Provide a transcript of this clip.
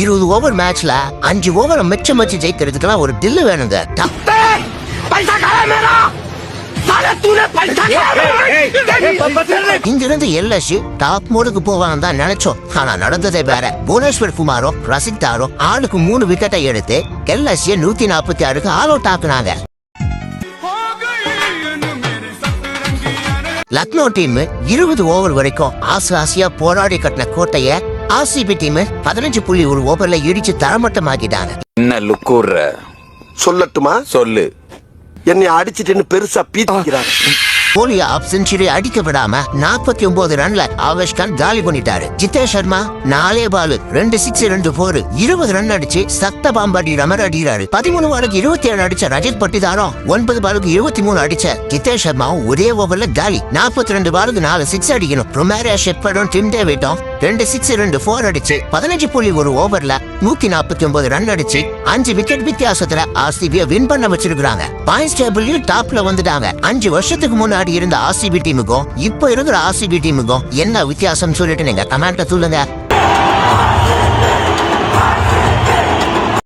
20 over மேட்ச்ல 5 over மிச்சம் வச்சு ஜெயிக்கிறதுக்கெல்லாம் ஒரு டில்லு வேணுங்க. இங்கிருந்து எல்எஸ்சி டாப் மோடுக்கு போவாங்க தான் நினைச்சோம். ஆனா நடந்ததே வேற. புவனேஸ்வர் குமாரும் ரசித்தாரும் ஆளுக்கு 3 விக்கெட்டை எடுத்து எல்எஸ்சியை 146க்கு ஆல் அவுட் ஆக்குனாங்க. லக்னோ டீம் 20 ஓவர் வரைக்கும் ஆசையா போராடி கட்டின கோட்டைய ஆர்சிபி டீம் 15.1 ஓவர்ல இடிச்சு தரமட்டமாக்கிட்டாங்க. என்ன லுக்கூர்ற சொல்லட்டுமா? சொல்லு. என்னை அடிச்சிட்டு பெருசா பீத்திக்கிறாங்க. கோலி ஆப் செஞ்சுரி அடிக்க விடாம 49 ரன்ல ஆவேஷ் கான் காலி பண்ணிட்டாரு. ஜிதேஷ் சர்மா 4 பால் 2 6 2 4 20 ரன் அடிச்சு சக்த பாம்பாடி ரமர் அடிக்கிறாரு. 13 பாலுக்கு 27 அடிச்ச ரஜத் பட்டிதாரும் 9 பாலுக்கு 23 அடிச்ச ஜிதேஷ் சர்மாவும் ஒரே ஓவர்ல காலி. 42 பாலுக்கு 4 6 அடிக்கணும். ரொமாரியா ஷெப்பர்டும் டிம் டேவிட்டும் 2 6 2 4 அடிச்சு 15.1 ஓவர்ல 149 ரன் அடிச்சு 5 விக்கெட் வித்தியாசத்துல ஆர்சிபியை வின் பண்ண வச்சிருக்காங்க. பாயிண்ட்ஸ் டேபிள்லயும் டாப்ல வந்துட்டாங்க. 5 வருஷத்துக்கு முன்னாடி இருந்த ஆர்சிபி டீமுக்கும் இப்ப இருக்கிற ஆர்சிபி டீமுக்கும் என்ன வித்தியாசம் சொல்லிட்டு நீங்க கமெண்ட்ல சொல்லுங்க.